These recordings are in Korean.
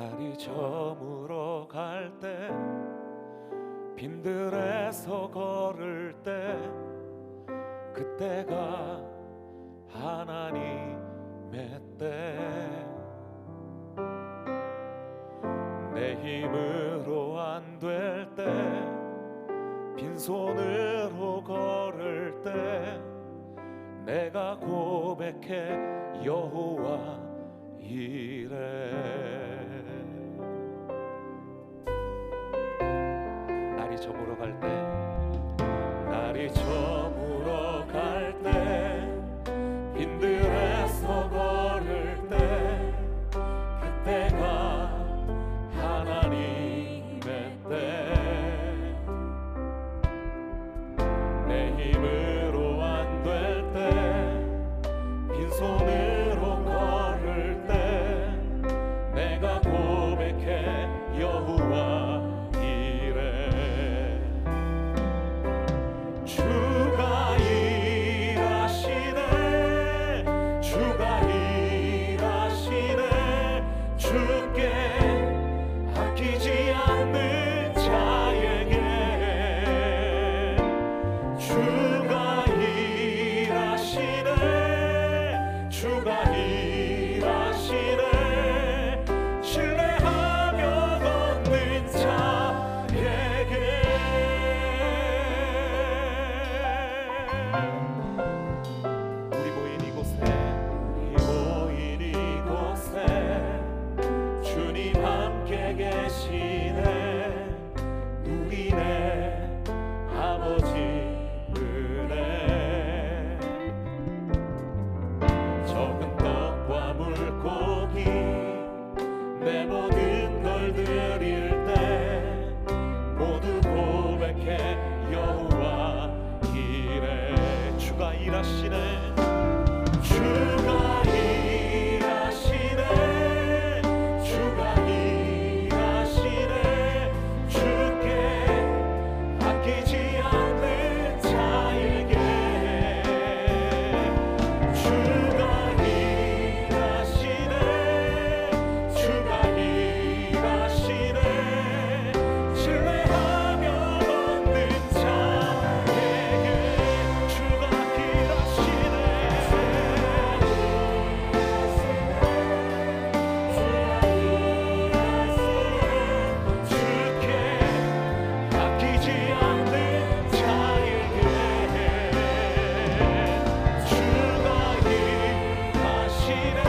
날이 저물어 갈 때, 빈들에서 걸을 때, 그때가 하나님의 때. 내 힘으로 안 될 때, 빈손으로 걸을 때, 내가 고백해 여호와 이래. 날이 저물어 갈 때, 날이 저물어 갈 때, 빈들에서 걸을 때, 그때가 하나님의 때. 내 힘으로 안 될 때, 빈손으로 걸을 때, 내가 고백해 여호와 이래. 주가 일하시네, 주가 일하시네. 주께 아끼지 않는 자에게 주가 일하시네, 주가 일하시네. 신뢰하며 걷는 자에게. 우리 모인 이곳에 주님 함께 계시네. 누리네 아버지 은혜. 적은 떡과 물고기 내 모든 걸 드릴 때, 모두 고백해 여호와 이래. 주가 일하시네, 주가 일하시네, 주가 일하시네. 주께 아끼지 않는 자에게 주가 일하시네, 주가 일하시네. 신뢰하며 걷는 자에게 주가 일하시네. 주께 아끼지 않는 자에게 주가 일하시네,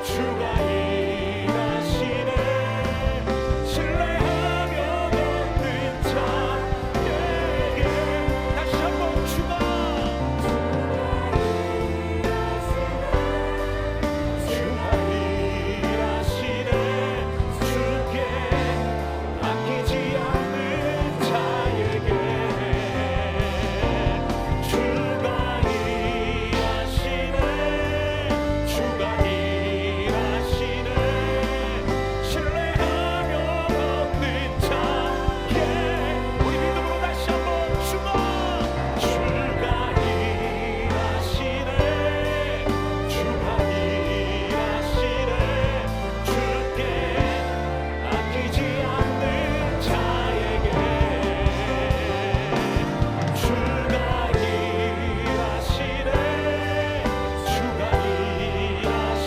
주가 일하시네. 신뢰하며 걷는 자에게. 다시 한번 주가 일하시네, 주께 아끼지 않는 자에게 주가 일하시네, 주가 일하시네. 신뢰하며 걷는 자에게. 우리 믿음으로 다시 한번 주가 일하시네, 주가 일하시네. 주께 아끼지 않는 자에게 주가 일하시네, 주가 일하시네.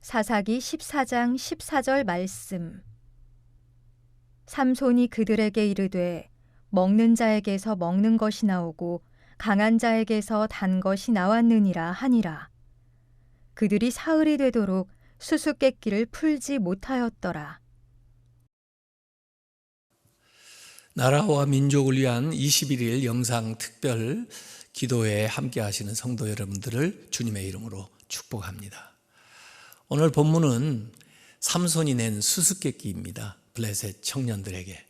사사기 14장 14절 말씀. 삼손이 그들에게 이르되 먹는 자에게서 먹는 것이 나오고 강한 자에게서 단 것이 나왔느니라 하니라. 그들이 사흘이 되도록 수수께끼를 풀지 못하였더라. 나라와 민족을 위한 21일 영상 특별 기도회에 함께 하시는 성도 여러분들을 주님의 이름으로 축복합니다. 오늘 본문은 삼손이 낸 수수께끼입니다. 블레셋 청년들에게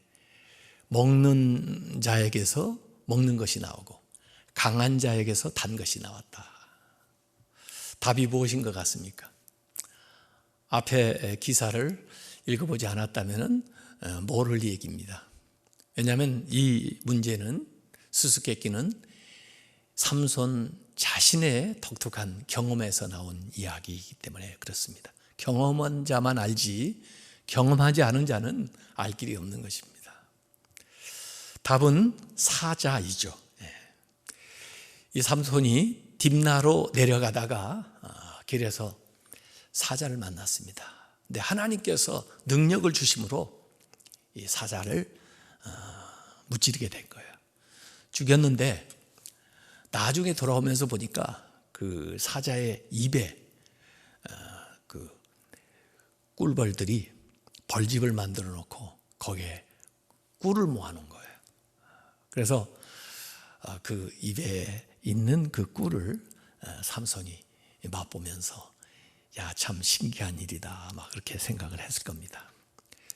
먹는 자에게서 먹는 것이 나오고 강한 자에게서 단 것이 나왔다. 답이 무엇인 것 같습니까? 앞에 기사를 읽어보지 않았다면 모를 얘기입니다. 왜냐하면 이 문제는, 수수께끼는 삼손 자신의 독특한 경험에서 나온 이야기이기 때문에 그렇습니다. 경험한 자만 알지 경험하지 않은 자는 알 길이 없는 것입니다. 답은 사자이죠. 이 삼손이 딥나로 내려가다가 길에서 사자를 만났습니다. 근데 하나님께서 능력을 주심으로 이 사자를 무찌르게 된 거예요. 죽였는데 나중에 돌아오면서 보니까 그 사자의 입에 그 꿀벌들이 벌집을 만들어 놓고 거기에 꿀을 모아놓은 거예요. 그래서 그 입에 있는 그 꿀을 삼손이 맛보면서 야, 참 신기한 일이다 막 그렇게 생각을 했을 겁니다.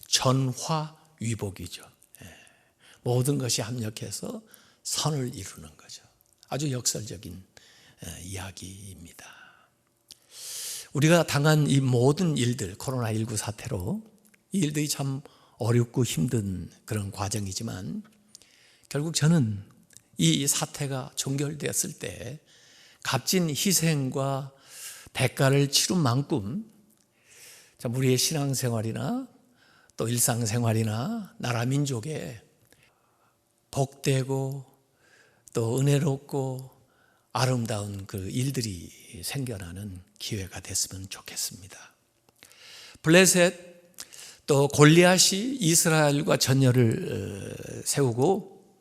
전화위복이죠. 모든 것이 합력해서 선을 이루는 거죠. 아주 역설적인 이야기입니다. 우리가 당한 이 모든 일들, 코로나19 사태로 이 일들이 참 어렵고 힘든 그런 과정이지만 결국 저는 이 사태가 종결되었을 때 값진 희생과 대가를 치른 만큼 우리의 신앙생활이나 또 일상생활이나 나라 민족에 복되고 또 은혜롭고 아름다운 그 일들이 생겨나는 기회가 됐으면 좋겠습니다. 블레셋 또 골리앗이 이스라엘과 전열을 세우고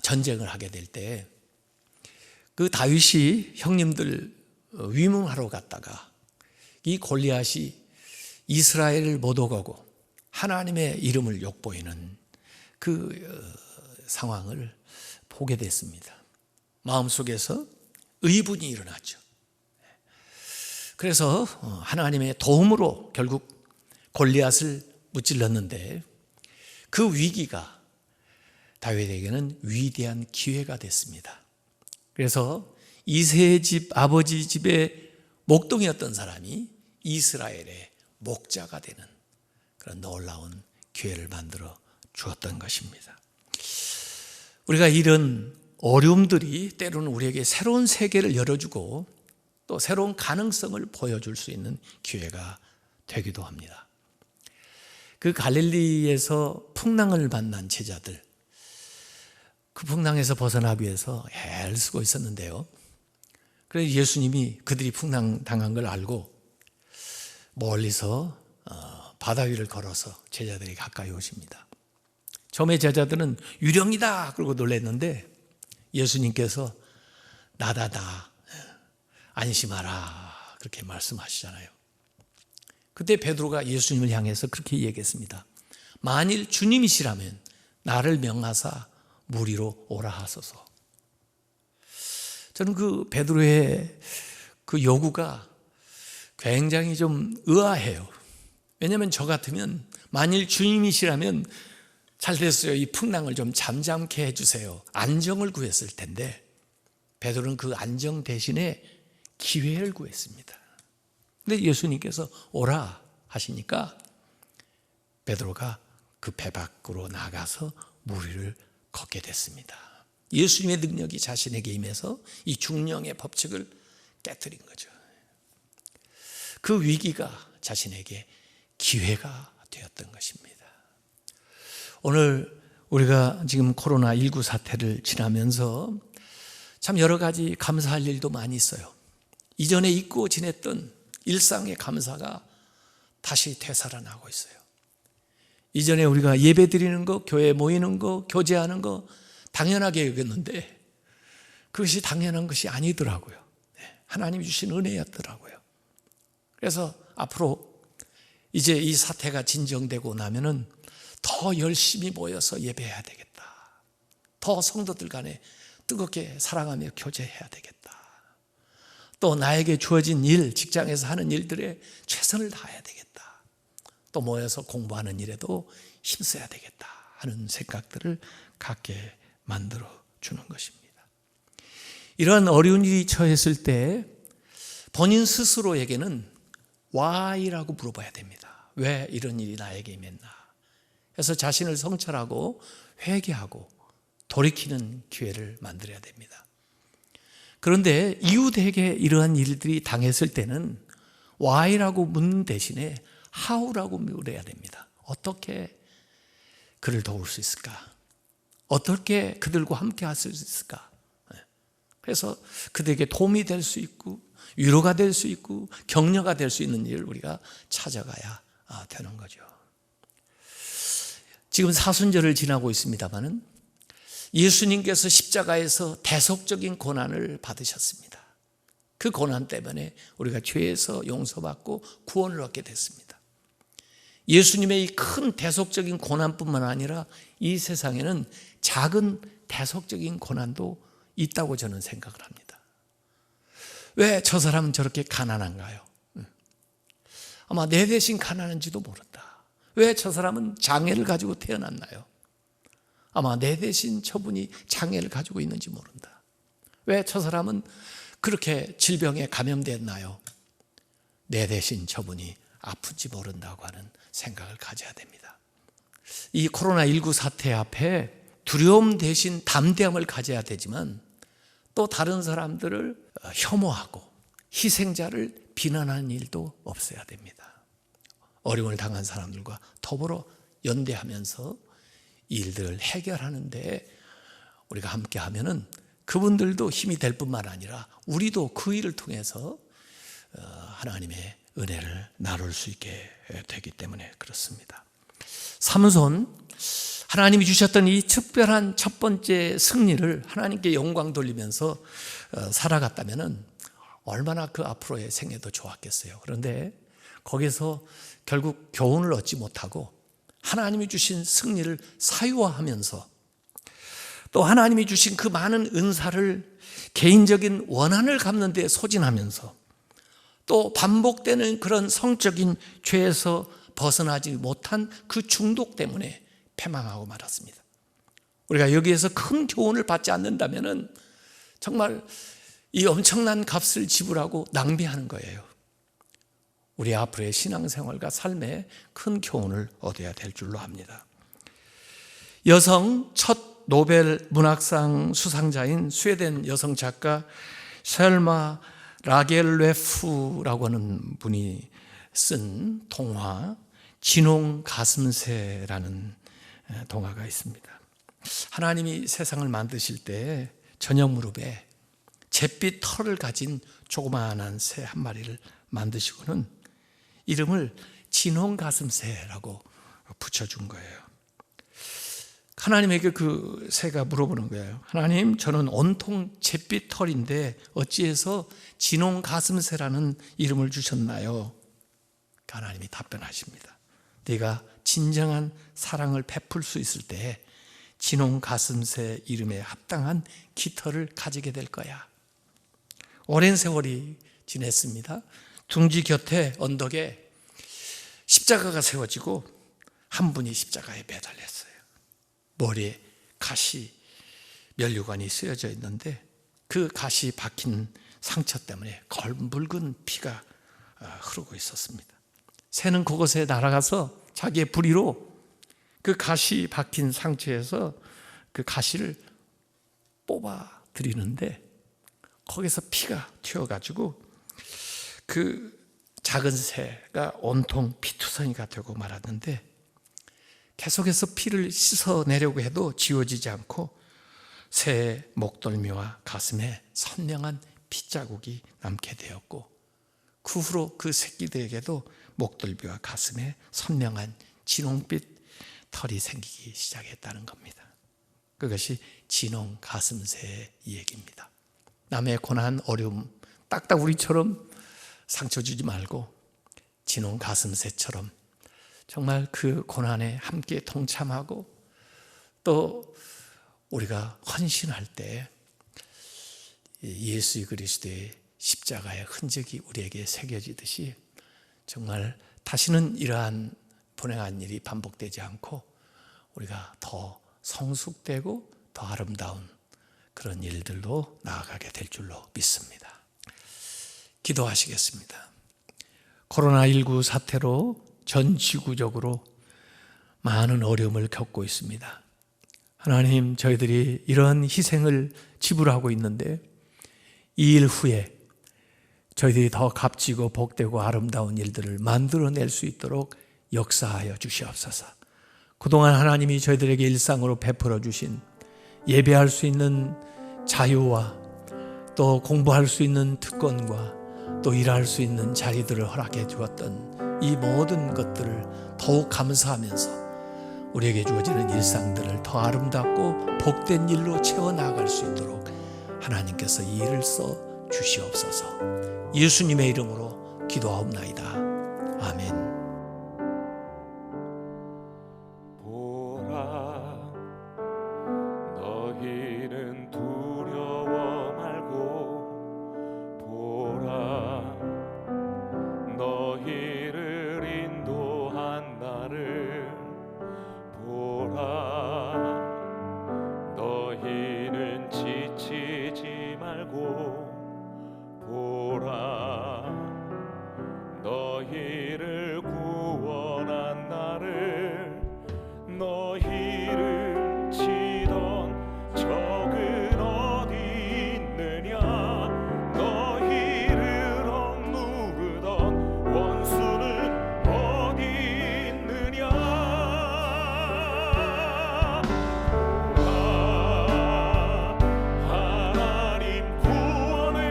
전쟁을 하게 될 때 그 다윗이 형님들 위문하러 갔다가 이 골리앗이 이스라엘을 못 오가고 하나님의 이름을 욕보이는 그 상황을 보게 됐습니다. 마음속에서 의분이 일어났죠. 그래서 하나님의 도움으로 결국 골리앗을 무찔렀는데 그 위기가 다윗에게는 위대한 기회가 됐습니다. 그래서 이새의 집, 아버지 집의 목동이었던 사람이 이스라엘의 목자가 되는 그런 놀라운 기회를 만들어 주었던 것입니다. 우리가 이런 어려움들이 때로는 우리에게 새로운 세계를 열어주고 또 새로운 가능성을 보여줄 수 있는 기회가 되기도 합니다. 그 갈릴리에서 풍랑을 만난 제자들, 그 풍랑에서 벗어나기 위해서 애를 쓰고 있었는데요. 그래서 예수님이 그들이 풍랑 당한 걸 알고 멀리서 바다 위를 걸어서 제자들이 가까이 오십니다. 처음에 제자들은 유령이다 그러고 놀랐는데 예수님께서 나다다 안심하라 그렇게 말씀하시잖아요. 그때 베드로가 예수님을 향해서 그렇게 얘기했습니다. 만일 주님이시라면 나를 명하사 물 위로 오라 하소서. 저는 그 베드로의 그 요구가 굉장히 좀 의아해요. 왜냐하면 저 같으면 만일 주님이시라면 잘 됐어요. 이 풍랑을 좀 잠잠케 해주세요. 안정을 구했을 텐데 베드로는 그 안정 대신에 기회를 구했습니다. 근데 예수님께서 오라 하시니까 베드로가 그 배 밖으로 나가서 물 위를 걷게 됐습니다. 예수님의 능력이 자신에게 임해서 이 중령의 법칙을 깨뜨린 거죠. 그 위기가 자신에게 기회가 되었던 것입니다. 오늘 우리가 지금 코로나19 사태를 지나면서 참 여러 가지 감사할 일도 많이 있어요. 이전에 잊고 지냈던 일상의 감사가 다시 되살아나고 있어요. 이전에 우리가 예배 드리는 거, 교회 모이는 거, 교제하는 거 당연하게 여겼는데 그것이 당연한 것이 아니더라고요. 하나님이 주신 은혜였더라고요. 그래서 앞으로 이제 이 사태가 진정되고 나면은 더 열심히 모여서 예배해야 되겠다. 더 성도들 간에 뜨겁게 사랑하며 교제해야 되겠다. 또 나에게 주어진 일, 직장에서 하는 일들에 최선을 다해야 되겠다. 또 모여서 공부하는 일에도 힘써야 되겠다 하는 생각들을 갖게 만들어 주는 것입니다. 이러한 어려운 일이 처했을 때 본인 스스로에게는 why라고 물어봐야 됩니다. 왜 이런 일이 나에게 임했나. 그래서 자신을 성찰하고 회개하고 돌이키는 기회를 만들어야 됩니다. 그런데 이웃에게 이러한 일들이 당했을 때는 why라고 묻는 대신에 how라고 물어야 됩니다. 어떻게 그를 도울 수 있을까? 어떻게 그들과 함께 할 수 있을까? 그래서 그들에게 도움이 될 수 있고 위로가 될 수 있고 격려가 될 수 있는 일을 우리가 찾아가야 되는 거죠. 지금 사순절을 지나고 있습니다마는 예수님께서 십자가에서 대속적인 고난을 받으셨습니다. 그 고난 때문에 우리가 죄에서 용서받고 구원을 얻게 됐습니다. 예수님의 이 큰 대속적인 고난뿐만 아니라 이 세상에는 작은 대속적인 고난도 있다고 저는 생각을 합니다. 왜 저 사람은 저렇게 가난한가요? 아마 내 대신 가난한지도 모른다. 왜 저 사람은 장애를 가지고 태어났나요? 아마 내 대신 저분이 장애를 가지고 있는지 모른다. 왜 저 사람은 그렇게 질병에 감염됐나요? 내 대신 저분이 아픈지 모른다고 하는 생각을 가져야 됩니다. 이 코로나19 사태 앞에 두려움 대신 담대함을 가져야 되지만 또 다른 사람들을 혐오하고 희생자를 비난하는 일도 없어야 됩니다. 어려움을 당한 사람들과 더불어 연대하면서 이 일들을 해결하는 데 우리가 함께 하면은 그분들도 힘이 될 뿐만 아니라 우리도 그 일을 통해서 하나님의 은혜를 나눌 수 있게 되기 때문에 그렇습니다. 삼손, 하나님이 주셨던 이 특별한 첫 번째 승리를 하나님께 영광 돌리면서 살아갔다면 얼마나 그 앞으로의 생애도 좋았겠어요. 그런데 거기서 결국 교훈을 얻지 못하고 하나님이 주신 승리를 사유화하면서 또 하나님이 주신 그 많은 은사를 개인적인 원한을 갚는 데 소진하면서 또 반복되는 그런 성적인 죄에서 벗어나지 못한 그 중독 때문에 패망하고 말았습니다. 우리가 여기에서 큰 교훈을 받지 않는다면 정말 이 엄청난 값을 지불하고 낭비하는 거예요. 우리 앞으로의 신앙생활과 삶에 큰 교훈을 얻어야 될 줄로 압니다. 여성 첫 노벨 문학상 수상자인 스웨덴 여성 작가 셀마 라겔레프라고 하는 분이 쓴 동화 진홍 가슴새라는 동화가 있습니다. 하나님이 세상을 만드실 때 저녁 무렵에 잿빛 털을 가진 조그마한 새 한 마리를 만드시고는 이름을 진홍 가슴새라고 붙여준 거예요. 하나님에게 그 새가 물어보는 거예요. 하나님, 저는 온통 잿빛 털인데 어찌해서 진홍 가슴새라는 이름을 주셨나요? 하나님이 답변하십니다. 네가 진정한 사랑을 베풀 수 있을 때 진홍 가슴새 이름에 합당한 깃털을 가지게 될 거야. 오랜 세월이 지냈습니다. 둥지 곁에 언덕에 십자가가 세워지고 한 분이 십자가에 매달렸어요. 머리에 가시 면류관이 쓰여져 있는데 그 가시 박힌 상처 때문에 검붉은 피가 흐르고 있었습니다. 새는 그곳에 날아가서 자기의 부리로 그 가시 박힌 상처에서 그 가시를 뽑아 드리는데 거기서 피가 튀어가지고 그 작은 새가 온통 피투성이가 되고 말았는데 계속해서 피를 씻어내려고 해도 지워지지 않고 새의 목덜미와 가슴에 선명한 핏자국이 남게 되었고 그 후로 그 새끼들에게도 목덜미와 가슴에 선명한 진홍빛 털이 생기기 시작했다는 겁니다. 그것이 진홍 가슴새의 얘기입니다. 남의 고난, 어려움 딱딱 우리처럼 상처 주지 말고 진홍 가슴새처럼 정말 그 고난에 함께 동참하고 또 우리가 헌신할 때 예수 그리스도의 십자가의 흔적이 우리에게 새겨지듯이 정말 다시는 이러한 불행한 일이 반복되지 않고 우리가 더 성숙되고 더 아름다운 그런 일들로 나아가게 될 줄로 믿습니다. 기도하시겠습니다. 코로나19 사태로 전 지구적으로 많은 어려움을 겪고 있습니다. 하나님, 저희들이 이런 희생을 지불하고 있는데 이 일 후에 저희들이 더 값지고 복되고 아름다운 일들을 만들어낼 수 있도록 역사하여 주시옵소서. 그동안 하나님이 저희들에게 일상으로 베풀어 주신 예배할 수 있는 자유와 또 공부할 수 있는 특권과 또 일할 수 있는 자리들을 허락해 주었던 이 모든 것들을 더욱 감사하면서 우리에게 주어지는 일상들을 더 아름답고 복된 일로 채워나갈 수 있도록 하나님께서 이 일을 써 주시옵소서. 예수님의 이름으로 기도하옵나이다. 아멘. 보라, 너희는 두려워 말고 보라, 너희를 인도한 나를 보라, 너희는 지치지 말고 보라, 너희를 구원한 나를, 너희를 치던 적은 어디 있느냐, 너희를 억누르던 원수는 어디 있느냐. 보라, 하나님 구원을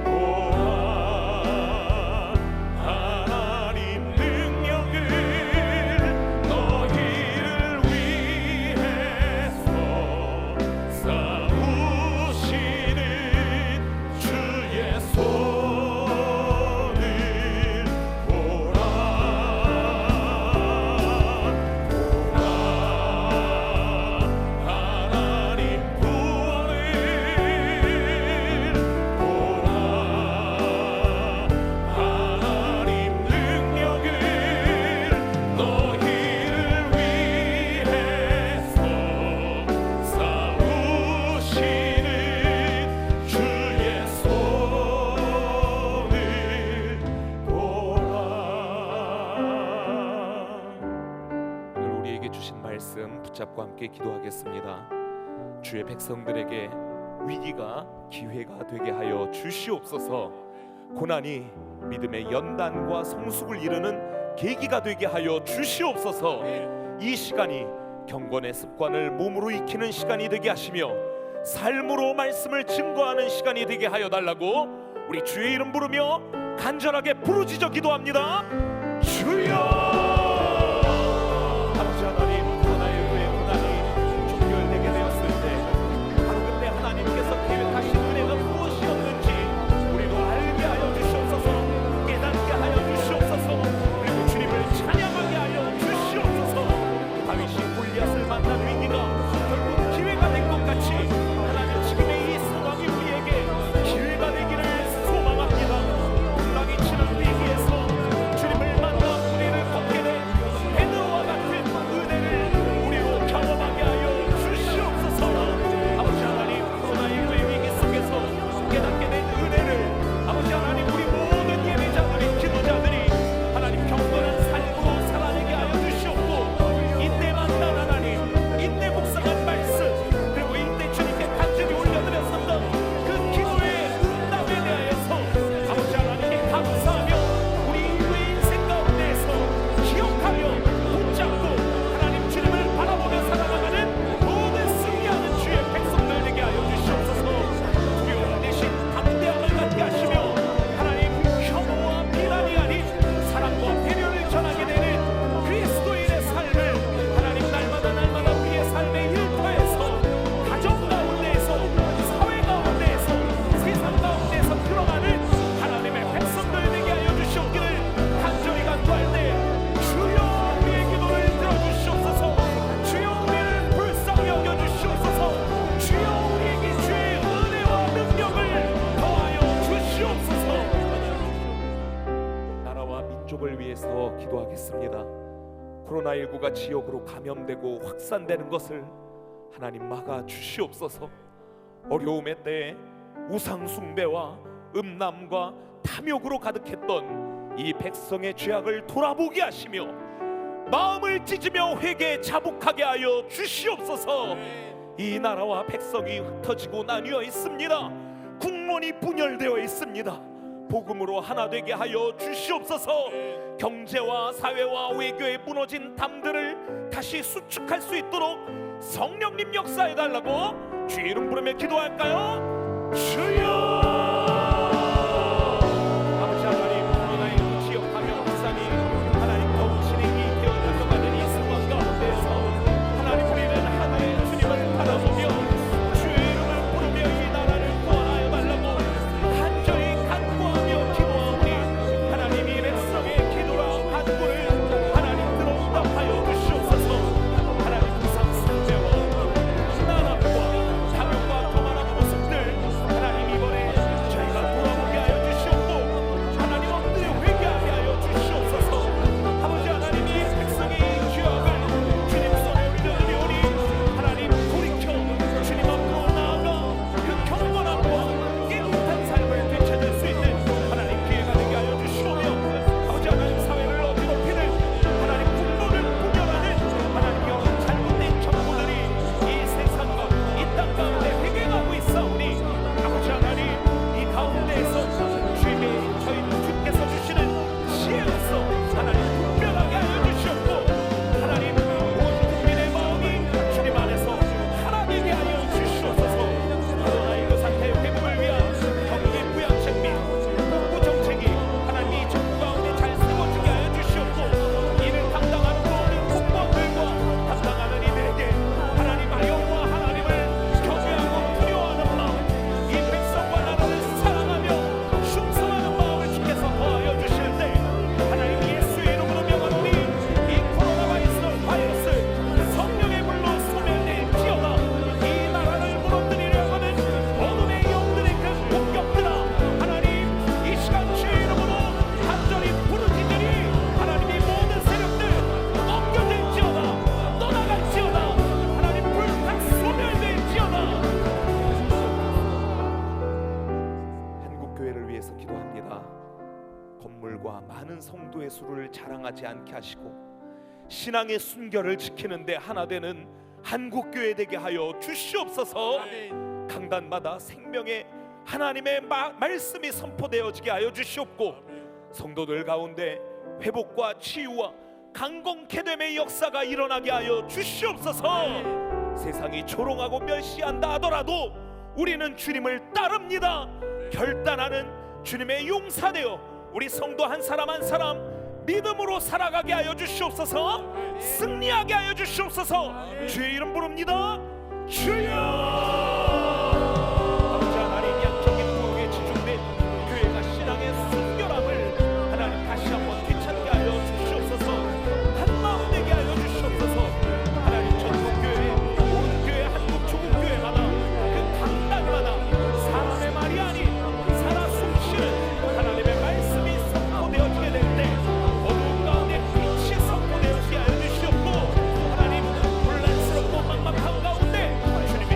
보라, 하나님 능력을 너희를 위해서 싸우시는 주의 손을 보라, 하나님 구원을 보라, 하나님 능력을 너희를 위해서 싸우시는 주의 손을 보라. 오늘 우리에게 주신 말씀 붙잡고 함께 기도하겠습니다. 주의 백성들에게 위기가 기회가 되게 하여 주시옵소서. 고난이 믿음의 연단과 성숙을 이루는 계기가 되게 하여 주시옵소서. 이 시간이 경건의 습관을 몸으로 익히는 시간이 되게 하시며 삶으로 말씀을 증거하는 시간이 되게 하여 달라고 우리 주의 이름 부르며 간절하게 부르짖어 기도합니다. 주여! 아버지 하나님, 하나의 후에 고난이 종결되게 되었을 때 바로 그때 하나님께서 계획하신 은혜가 무엇이었는지 우리도 알게 하여 주시옵소서. 깨닫게 하여 주시옵소서. 그리고 주님을 찬양하게 하여 주시옵소서. 다윗이 골리앗을 만난 위기가 결국 기회가 된 것 같이 하나님 지금의 이 상황이 우리에게 기회가 되기를 소망합니다. 불랑이 치는 위기에서 주님을 만나 우리를 쪽을 위해서 기도하겠습니다. 코로나19가 지역으로 감염되고 확산되는 것을 하나님 막아 주시옵소서. 어려움의 때에 우상 숭배와 음란과 탐욕으로 가득했던 이 백성의 죄악을 돌아보게 하시며 마음을 찢으며 회개에 자복하게 하여 주시옵소서. 이 나라와 백성이 흩어지고 나뉘어 있습니다. 국론이 분열되어 있습니다. 복음으로 하나 되게 하여 주시옵소서. 경제와 사회와 외교에 무너진 담들을 다시 수축할 수 있도록 성령님 역사해 달라고 주 이름 부르며 기도할까요? 주여! 아버지 하나님, 코로나19 지역 감염 확산이 하나님 더욱 진행이 되어 나가는 이 상황 가운데서 하나님 우리는 하나의 주님을 바라보며 주의 이름을 부르며 이 나라를 구원하여 달라고 간절히 간구하며 기도하오니 하나님 이 백성의 기도와 간구를 하나님 들어 응답하여 주시옵소서. 하나님 우상 숭배와 나락과 탐욕과 교만한 모습들 하나님 이번에 저희가 돌아보게 하여 주시옵고 하나님 엎드려 회개하게 하여 주시옵소서. 아버지 하나님 이 백성의 죄악을 주님 손에 올려드리오니 하나님 돌이켜 주님 앞으로 나아가 그 경건함과 깨끗한 삶을 되찾을 수 있는 하나님 기회가 되게 하여 주시오며 아버지 하나님 사회를 어지럽히는 하나님 국론을 분열하는 하나님 여러 잘못된 정보들이 이 세상과 이 땅 가운데 회개하고 있사오니 아버지 하나님 이 가운데에서 주님의 저희 주께서 주시는 지혜로서 하나님 분별하게 하여 주시옵고 하나님 온 국민의 마음이 주님 안에서 하나 되게 하여 주시옵소서. 코로나19 사태의 회복을 위한 경기 부양책 및 복구 정책이 하나님 이 정부 가운데 잘 세워지게 하여 주시옵고 이를 감당하는 모든 공무원들과 감당하는 이들에게 하나님 영과 하나님을 경외하고 두려워하는 마음, 이 백성과 나라를 사랑하며 충성하는 마음을 주께서 더하여 주실 때 하나님 예수의 이름으로 명하노니 이 코로나 바이러스 성령의 불로 소멸될지어다. 이 나라를 무너뜨리려 하는 어둠의 영들의 그 공격들아 하나님 이 시간 주의 이름으로 간절히 부르짖으니 하나님 이 모든 세력들 꺾여질지어다. 떠나갈지어다. 하나님 불타 소멸될지어다. 한국교회를 위해서 기도합니다. 건물과 많은 성도의 수를 자랑하지 않게 하시고 신앙의 순결을 지키는데 하나 되는 한국교회 되게 하여 주시옵소서. 강단마다 생명의 하나님의 말씀이 선포되어지게 하여 주시옵고 성도들 가운데 회복과 치유와 강건케 됨의 역사가 일어나게 하여 주시옵소서. 세상이 조롱하고 멸시한다 하더라도 우리는 주님을 따릅니다. 결단하는 주님의 용사되어 우리 성도 한 사람 한 사람 믿음으로 살아가게 하여 주시옵소서. 승리하게 하여 주시옵소서. 주의 이름 부릅니다. 주여! 아버지 하나님 양적인 부흥에 집중된 교회가 신앙의 순결함을 하나님 다시 한번 되찾게 하여 주시옵소서. 한마음 되게 하여 주시옵소서. 하나님 전국교회 온 교회 한국 조국교회마다 그 강단마다 사람의 말이 아닌 살아 숨쉬는 하나님의 말씀이 선포되어지게 될 때 어두운 가운데 빛이 선포되어지게 하여 주시옵고 하나님 혼란스럽고 막막한 가운데 주님의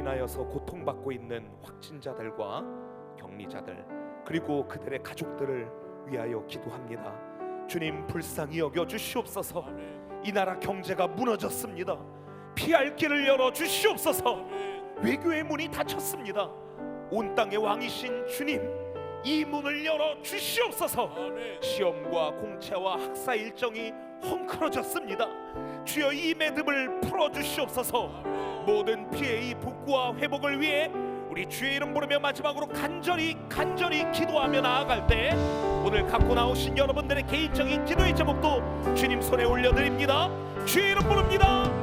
인하여서 고통받고 있는 확진자들과 격리자들 그리고 그들의 가족들을 위하여 기도합니다. 주님 불쌍히 여겨 주시옵소서. 이 나라 경제가 무너졌습니다. 피할 길을 열어 주시옵소서. 외교의 문이 닫혔습니다. 온 땅의 왕이신 주님, 이 문을 열어 주시옵소서. 시험과 공채와 학사 일정이 헝클어졌습니다. 주여 이 매듭을 풀어 주시옵소서. 모든 피해의 복구와 회복을 위해 우리 주의 이름 부르며 마지막으로 간절히 기도하며 나아갈 때 오늘 갖고 나오신 여러분들의 개인적인 기도의 제목도 주님 손에 올려드립니다. 주의 이름 부릅니다.